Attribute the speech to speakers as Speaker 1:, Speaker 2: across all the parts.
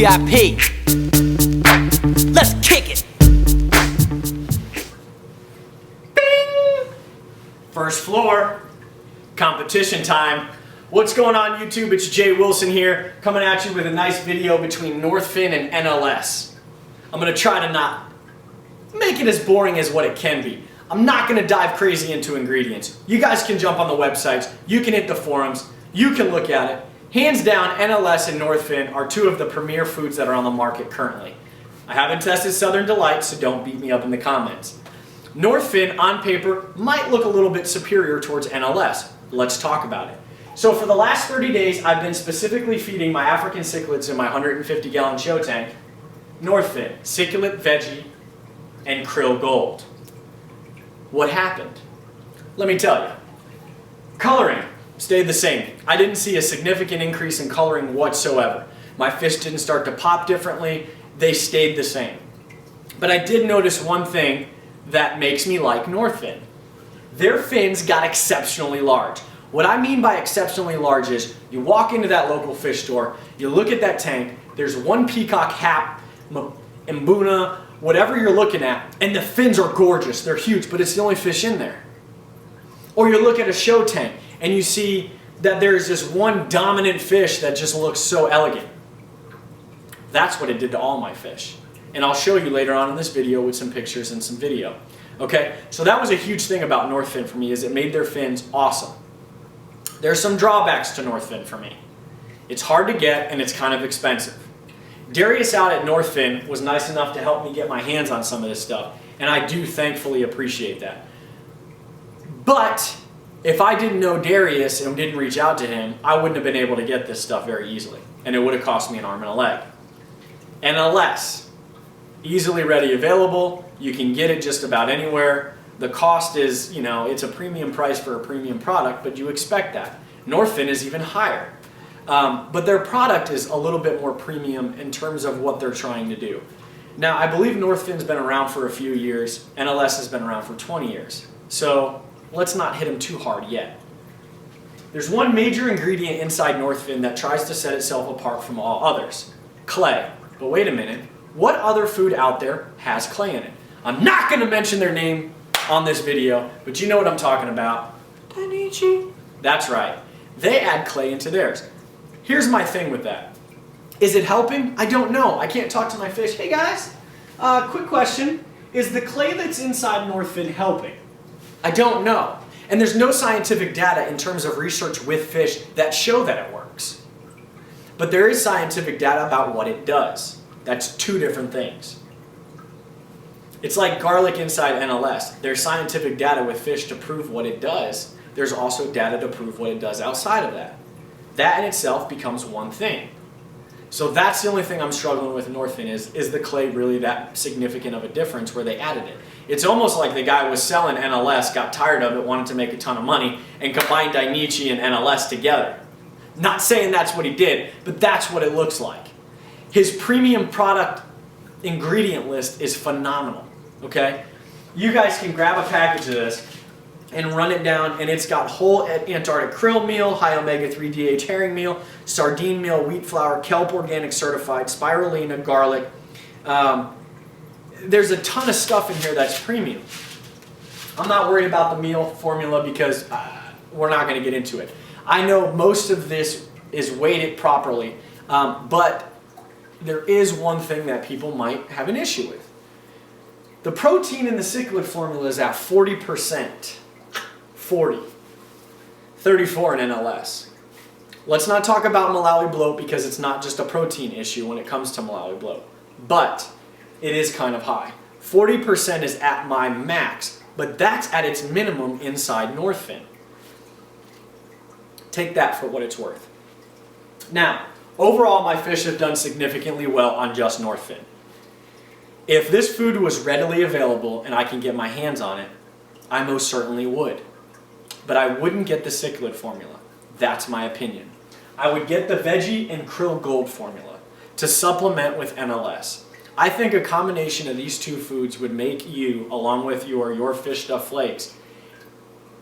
Speaker 1: VIP. Let's kick it. Bing! First floor, competition time. What's going on YouTube? It's Jay Wilson here, coming at you with a nice video between NorthFin and NLS. I'm gonna try to not make it as boring as what it can be. I'm not gonna dive crazy into ingredients. You guys can jump on the websites, you can hit the forums, you can look at it. Hands down, NLS and NorthFin are two of the premier foods that are on the market currently. I haven't tested Southern Delight, so don't beat me up in the comments. NorthFin, on paper, might look a little bit superior towards NLS. Let's talk about it. So for the last 30 days, I've been specifically feeding my African cichlids in my 150-gallon show tank NorthFin, cichlid veggie, and krill gold. What happened? Let me tell you. Coloring stayed the same. I didn't see a significant increase in coloring whatsoever. My fish didn't start to pop differently. They stayed the same. But I did notice one thing that makes me like NorthFin. Their fins got exceptionally large. What I mean by exceptionally large is you walk into that local fish store, you look at that tank, there's one peacock hap, mbuna, whatever you're looking at, and the fins are gorgeous. They're huge, but it's the only fish in there. Or you look at a show tank and you see that there's this one dominant fish that just looks so elegant. That's what it did to all my fish. And I'll show you later on in this video with some pictures and some video. Okay, so that was a huge thing about NorthFin for me, is it made their fins awesome. There's some drawbacks to NorthFin for me. It's hard to get and it's kind of expensive. Darius out at NorthFin was nice enough to help me get my hands on some of this stuff, and I do thankfully appreciate that. But if I didn't know Darius and didn't reach out to him, I wouldn't have been able to get this stuff very easily, and it would have cost me an arm and a leg. NLS, easily ready available, you can get it just about anywhere. The cost is, you know, it's a premium price for a premium product, but you expect that. NorthFin is even higher. But their product is a little bit more premium in terms of what they're trying to do. Now, I believe NorthFin's been around for a few years. NLS has been around for 20 years. So let's not hit them too hard yet. There's one major ingredient inside NorthFin that tries to set itself apart from all others: clay. But wait a minute, what other food out there has clay in it? I'm not going to mention their name on this video, but you know what I'm talking about. Dainichi. That's right. They add clay into theirs. Here's my thing with that. Is it helping? I don't know. I can't talk to my fish. Hey guys, quick question. Is the clay that's inside NorthFin helping? I don't know. And there's no scientific data in terms of research with fish that show that it works. But there is scientific data about what it does. That's two different things. It's like garlic inside NLS. There's scientific data with fish to prove what it does. There's also data to prove what it does outside of that. That in itself becomes one thing. So that's the only thing I'm struggling with in NorthFin is the clay really that significant of a difference where they added it? It's almost like the guy was selling NLS, got tired of it, wanted to make a ton of money, and combined Dainichi and NLS together. Not saying that's what he did, but that's what it looks like. His premium product ingredient list is phenomenal. Okay? You guys can grab a package of this and run it down, and it's got whole Antarctic krill meal, high omega-3 DH herring meal, sardine meal, wheat flour, kelp organic certified, spirulina, garlic. There's a ton of stuff in here that's premium. I'm not worried about the meal formula because we're not going to get into it. I know most of this is weighted properly, but there is one thing that people might have an issue with. The protein in the cichlid formula is at 40%. 40. 34 in NLS. Let's not talk about Malawi bloat because it's not just a protein issue when it comes to Malawi bloat. But it is kind of high. 40% is at my max, but that's at its minimum inside NorthFin. Take that for what it's worth. Now, overall my fish have done significantly well on just NorthFin. If this food was readily available and I can get my hands on it, I most certainly would. But I wouldn't get the cichlid formula. That's my opinion. I would get the veggie and krill gold formula to supplement with NLS. I think a combination of these two foods would make you, along with your fish stuffed flakes,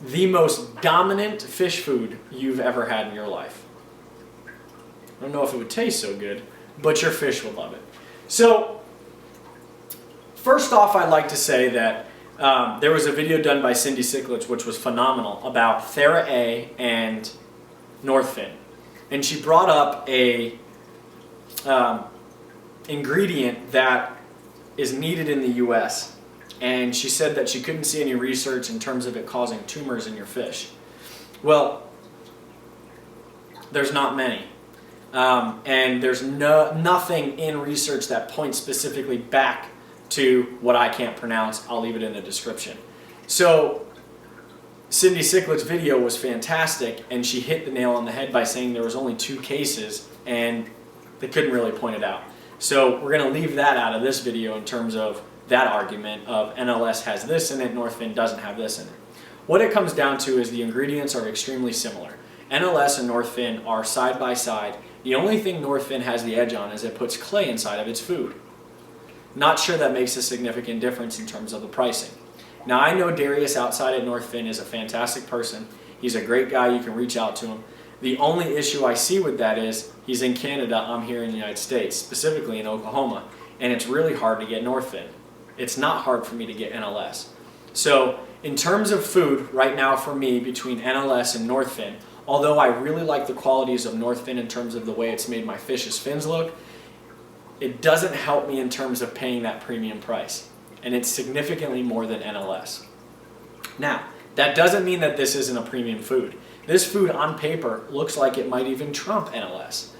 Speaker 1: the most dominant fish food you've ever had in your life. I don't know if it would taste so good, but your fish will love it. So, first off, I'd like to say that there was a video done by Cindy Sicklitz, which was phenomenal, about Thera A and NorthFin. And she brought up a ingredient that is needed in the US. And she said that she couldn't see any research in terms of it causing tumors in your fish. Well, there's not many. And there's nothing in research that points specifically back to what I can't pronounce. I'll leave it in the description. So Cindy Sicklitz's video was fantastic, and she hit the nail on the head by saying there was only 2 cases and they couldn't really point it out. So we're going to leave that out of this video in terms of that argument of NLS has this in it, NorthFin doesn't have this in it. What it comes down to is the ingredients are extremely similar. NLS and NorthFin are side by side. The only thing NorthFin has the edge on is it puts clay inside of its food. Not sure that makes a significant difference in terms of the pricing. Now I know Darius outside at NorthFin is a fantastic person. He's a great guy, you can reach out to him. The only issue I see with that is he's in Canada, I'm here in the United States, specifically in Oklahoma, and it's really hard to get NorthFin. It's not hard for me to get NLS. So in terms of food, right now for me, between NLS and NorthFin, although I really like the qualities of NorthFin in terms of the way it's made my fish's fins look, it doesn't help me in terms of paying that premium price. And it's significantly more than NLS. Now, that doesn't mean that this isn't a premium food. This food on paper looks like it might even trump NLS.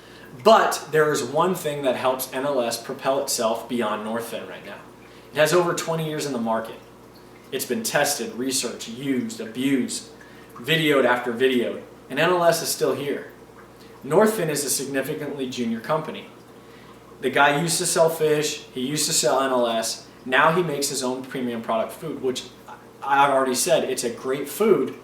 Speaker 1: But there is one thing that helps NLS propel itself beyond NorthFin right now. It has over 20 years in the market. It's been tested, researched, used, abused, videoed after videoed, and NLS is still here. NorthFin is a significantly junior company. The guy used to sell fish, he used to sell NLS, now he makes his own premium product food, which I've already said, it's a great food,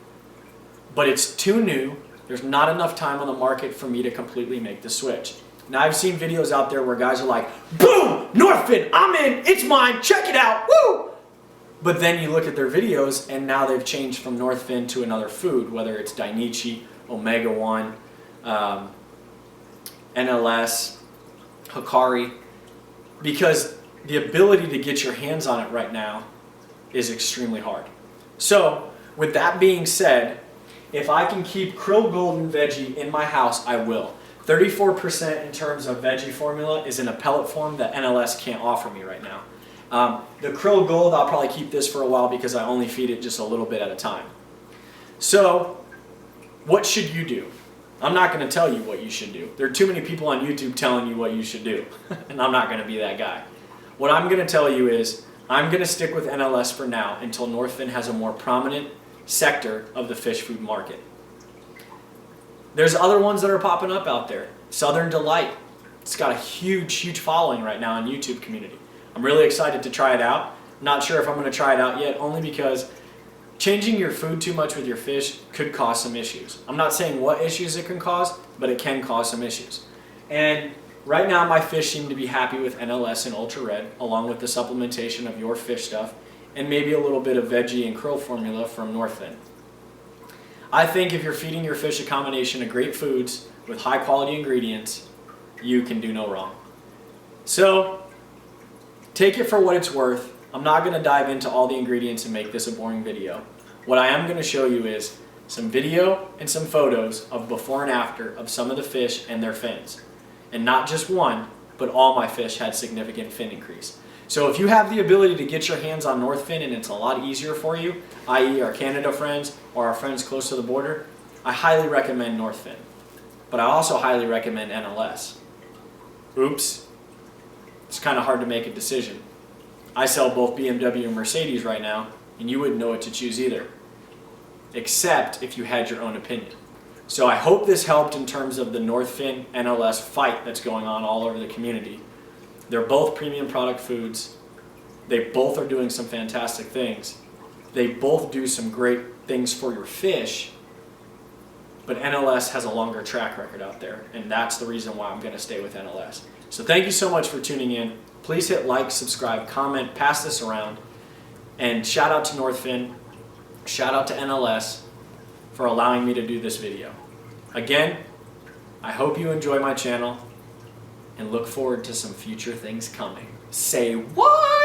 Speaker 1: but it's too new. There's not enough time on the market for me to completely make the switch. Now I've seen videos out there where guys are like, boom, NorthFin, I'm in, it's mine, check it out, woo! But then you look at their videos and now they've changed from NorthFin to another food, whether it's Dainichi, Omega 1, NLS, Hikari, because the ability to get your hands on it right now is extremely hard. So with that being said, if I can keep krill golden veggie in my house, I will. 34% in terms of veggie formula is in a pellet form that NLS can't offer me right now. The krill gold, I'll probably keep this for a while because I only feed it just a little bit at a time. So what should you do? I'm not going to tell you what you should do. There are too many people on YouTube telling you what you should do, and I'm not going to be that guy. What I'm going to tell you is I'm going to stick with NLS for now until NorthFin has a more prominent sector of the fish food market. There's other ones that are popping up out there. Southern Delight. It's got a huge following right now in YouTube community. I'm really excited to try it out. Not sure if I'm going to try it out yet, only because changing your food too much with your fish could cause some issues. I'm not saying what issues it can cause, but it can cause some issues. And right now my fish seem to be happy with NLS and Ultra Red, along with the supplementation of your fish stuff, and maybe a little bit of veggie and krill formula from NorthFin. I think if you're feeding your fish a combination of great foods with high quality ingredients, you can do no wrong. So take it for what it's worth. I'm not going to dive into all the ingredients and make this a boring video. What I am going to show you is some video and some photos of before and after of some of the fish and their fins. And not just one, but all my fish had significant fin increase. So if you have the ability to get your hands on NorthFin and it's a lot easier for you, i.e. our Canada friends or our friends close to the border, I highly recommend NorthFin. But I also highly recommend NLS. Oops. It's kind of hard to make a decision. I sell both BMW and Mercedes right now, and you wouldn't know what to choose either, except if you had your own opinion. So I hope this helped in terms of the NorthFin NLS fight that's going on all over the community. They're both premium product foods. They both are doing some fantastic things. They both do some great things for your fish, but NLS has a longer track record out there, and that's the reason why I'm going to stay with NLS. So thank you so much for tuning in. Please hit like, subscribe, comment, pass this around, and shout out to NorthFin, shout out to NLS for allowing me to do this video. Again, I hope you enjoy my channel, and look forward to some future things coming. Say what?